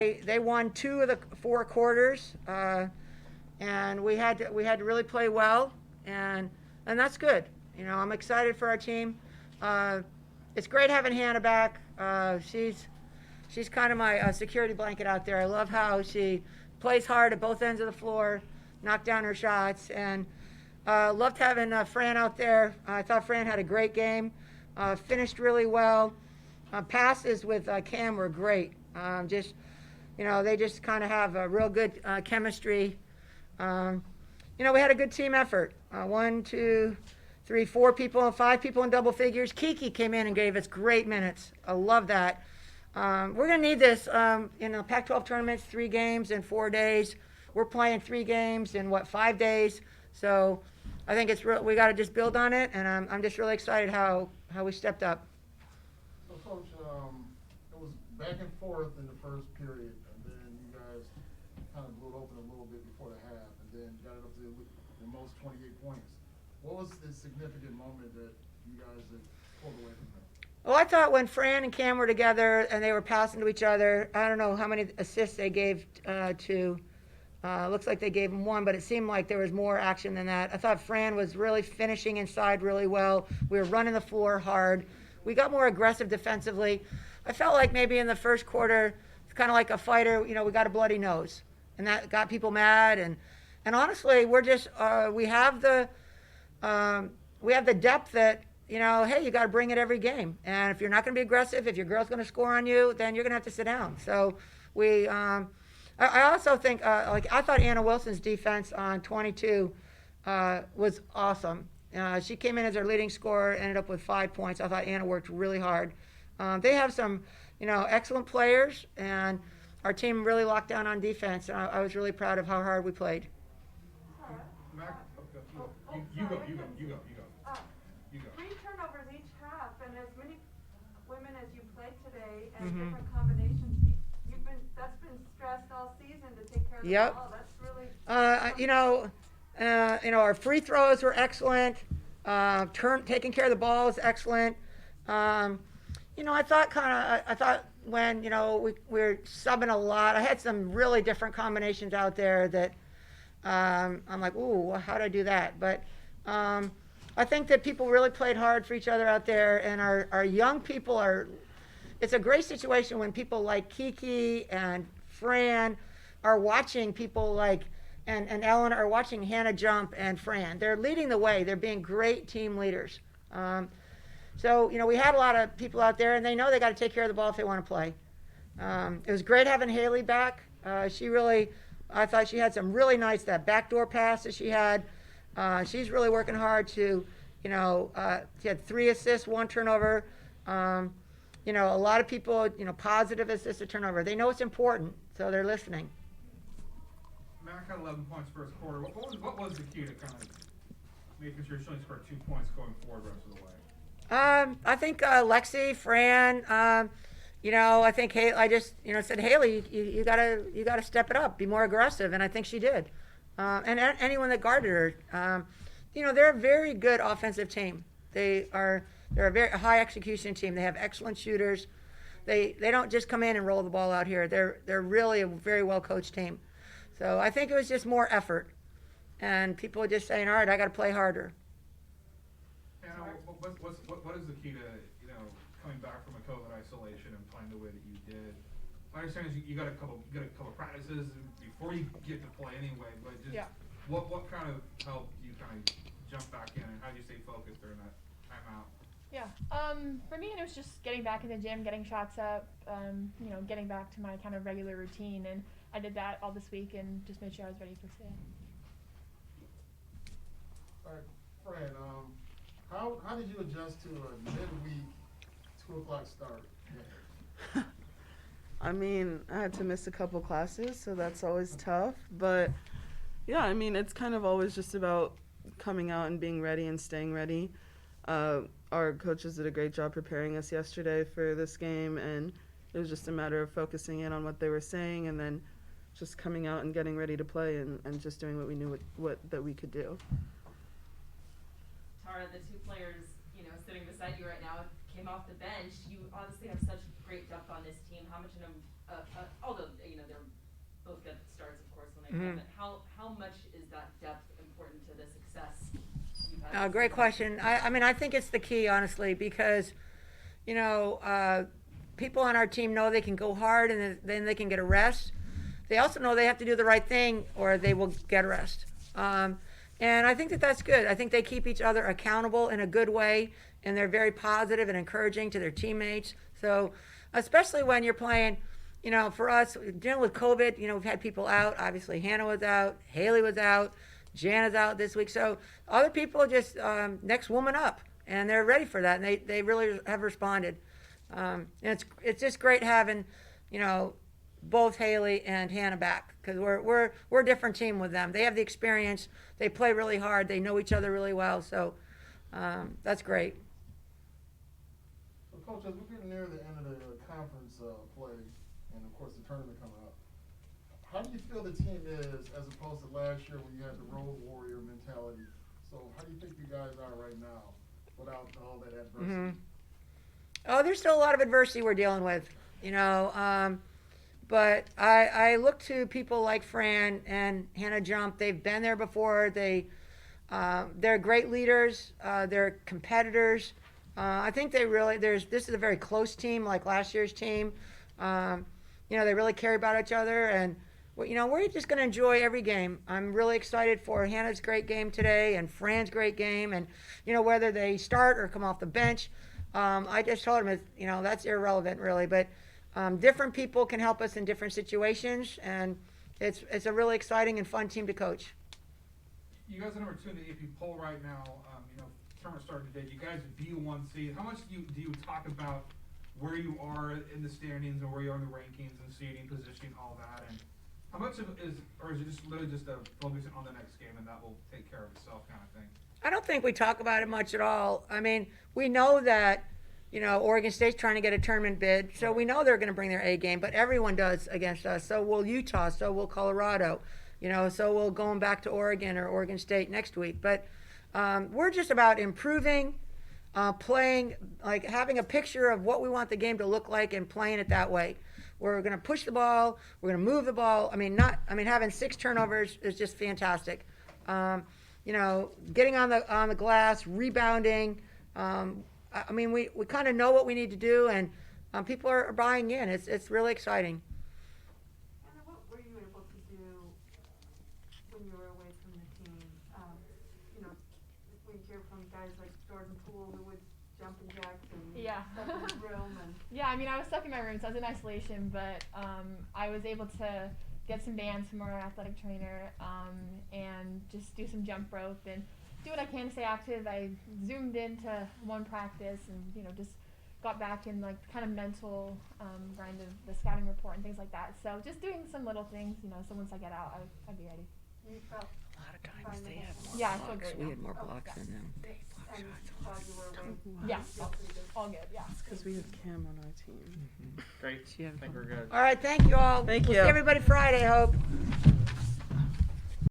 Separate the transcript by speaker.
Speaker 1: They won 2 of the 4 quarters, and we had to really play well, and that's good. I'm excited for our team. It's great having Hannah back. She's kind of my security blanket out there. I love how she plays hard at both ends of the floor, knock down her shots, and loved having Fran out there. I thought Fran had a great game, finished really well. Passes with Cam were great. They just kind of have a real good chemistry. We had a good team effort. 1, 2, 3, 4 people, 5 people in double figures. Kiki came in and gave us great minutes. I love that. We're going to need this in the Pac-12 tournaments, 3 games in 4 days. We're playing 3 games in 5 days. So I think we got to just build on it, and I'm just really excited how we stepped up.
Speaker 2: So, Coach, it was back and forth in the first period, and then you guys kind of blew it open a little bit before the half, and then got it up to the most 28 points. What was the significant moment that you guys had pulled away from that?
Speaker 1: Well, I thought when Fran and Cam were together and they were passing to each other, I don't know how many assists they gave to. Looks like they gave him 1, but it seemed like there was more action than that. I thought Fran was really finishing inside really well. We were running the floor hard. We got more aggressive defensively. I felt like maybe in the first quarter, it's kind of like a fighter, we got a bloody nose. And that got people mad. And honestly, we're just, we have the depth that, hey, you got to bring it every game. And if you're not going to be aggressive, if your girl's going to score on you, then you're going to have to sit down. So I also think, I thought Anna Wilson's defense on 22 was awesome. She came in as our leading scorer, ended up with 5 points. I thought Anna worked really hard. They have some, excellent players, and our team really locked down on defense. And I was really proud of how hard we played.
Speaker 3: Mac, you go.
Speaker 4: 3 turnovers each half, and as many women as you played today, and
Speaker 1: Mhm.
Speaker 4: different combinations. That's been stressed all season to take care of the
Speaker 1: Yep.
Speaker 4: ball. That's really.
Speaker 1: Our free throws were excellent. Taking care of the ball is excellent. I thought when we're subbing a lot. I had some really different combinations out there that I'm like, ooh, how did I do that? But I think that people really played hard for each other out there, and our young people are. It's a great situation when people like Kiki and Fran are watching people like and Ellen are watching Hannah jump and Fran. They're leading the way. They're being great team leaders. So we had a lot of people out there, and they know they got to take care of the ball if they want to play. It was great having Haley back. I thought she had some really nice that backdoor pass that she had. She's really working hard to, she had 3 assists, 1 turnover. A lot of people, positive assist to turnover. They know it's important, so they're listening.
Speaker 3: Mac had 11 points first quarter. What was the key to kind of making sure she only scored 2 points going forward the rest of the way?
Speaker 1: I think Lexi, Fran, I think I just said, Haley, you gotta step it up, be more aggressive, and I think she did. And anyone that guarded her, they're a very good offensive team. They're a very high execution team. They have excellent shooters. They don't just come in and roll the ball out here. They're really a very well coached team. So I think it was just more effort, and people are just saying, all right, I got to play harder.
Speaker 3: Hannah, what is the key to coming back from a COVID isolation and playing the way that you did? My understanding is you got a couple practices before you get to play anyway, but just what kind of helped you kind of jump back in, and how did you stay focused during that timeout?
Speaker 5: Yeah. For me, it was just getting back in the gym, getting shots up, getting back to my kind of regular routine, and I did that all this week and just made sure I was ready for today.
Speaker 2: All right, Fran, how did you adjust to a midweek 2:00 start?
Speaker 6: I mean, I had to miss a couple classes, so that's always tough. But yeah, I mean, it's kind of always just about coming out and being ready and staying ready. Our coaches did a great job preparing us yesterday for this game, and it was just a matter of focusing in on what they were saying and then just coming out and getting ready to play and just doing what we knew that we could do.
Speaker 7: Tara, the 2 players, sitting beside you right now came off the bench. You obviously have such great depth on this team. How much of all the
Speaker 1: Mhm.
Speaker 7: but how much is that depth important to the success you've had? this
Speaker 1: Great
Speaker 7: season?
Speaker 1: question. I mean, I think it's the key, honestly, because, you know, people on our team know they can go hard and then they can get a rest. They also know they have to do the right thing or they will get a rest. And I think that that's good. I think they keep each other accountable in a good way, and they're very positive and encouraging to their teammates. So, especially when you're playing, you know, for us, dealing with COVID, you know, we've had people out. Obviously, Hannah was out, Haley was out, Jana's out this week. So, other people just next woman up, and they're ready for that, and they really have responded. And it's just great having, you know, both Haley and Hannah back because we're a different team with them. They have the experience. They play really hard. They know each other really well. So that's great.
Speaker 2: So, Coach, as we're getting near the end of the conference play, and of course the tournament coming up, how do you feel the team is as opposed to last year when you had the road warrior mentality? So, how do you think you guys are right now without all that adversity?
Speaker 1: Mm-hmm. Oh, there's still a lot of adversity we're dealing with, you know. But I look to people like Fran and Hannah Jump. They've been there before. They're great leaders. They're competitors. I think this is a very close team, like last year's team. You know, they really care about each other, and you know, we're just going to enjoy every game. I'm really excited for Hannah's great game today and Fran's great game, and you know, whether they start or come off the bench. I just told them, you know, that's irrelevant really, but different people can help us in different situations, and it's a really exciting and fun team to coach.
Speaker 3: You guys are number 2 in the AP poll right now. You know, tournament started today. You guys D1 seed. How much do you talk about where you are in the standings and where you are in the rankings and seeding, positioning, all that, and how much of it is, or is it just literally just a focusing on the next game and that will take care of itself kind of thing?
Speaker 1: I don't think we talk about it much at all. I mean, we know that, you know, Oregon State's trying to get a tournament bid, so we know they're going to bring their A game, but everyone does against us. So will Utah, so will Colorado, you know, so we'll going back to Oregon or Oregon State next week. But we're just about improving, playing, like having a picture of what we want the game to look like and playing it that way. We're going to push the ball. We're going to move the ball. I mean, having 6 turnovers is just fantastic. You know, getting on the glass, rebounding. I mean, we kind of know what we need to do, and people are buying in. It's really exciting.
Speaker 4: Anna, what were you able to do when you were away from the team? You know, we hear from guys like Jordan Poole who would jumping jacks and
Speaker 5: Yeah.
Speaker 4: stuff in the room and
Speaker 5: Yeah, I mean, I was stuck in my room, so I was in isolation, but I was able to get some bands from our athletic trainer and just do some jump rope and do what I can to stay active. I zoomed into one practice and, you know, just got back in, like, kind of mental grind of the scouting report and things like that. So just doing some little things, you know, so once I get out, I'd be ready.
Speaker 4: you felt
Speaker 1: A lot of times they have more
Speaker 5: Yeah, I feel
Speaker 1: blocks.
Speaker 5: great
Speaker 1: We
Speaker 5: now.
Speaker 1: had more blocks than them.
Speaker 4: and while you were away.
Speaker 5: Yeah,
Speaker 4: you feel pretty good.
Speaker 5: all good, yeah.
Speaker 6: Because we have Cam on our team.
Speaker 8: Great. I think we're good.
Speaker 1: All right, thank you all.
Speaker 6: Thank
Speaker 1: We'll
Speaker 6: you.
Speaker 1: see everybody Friday, I hope.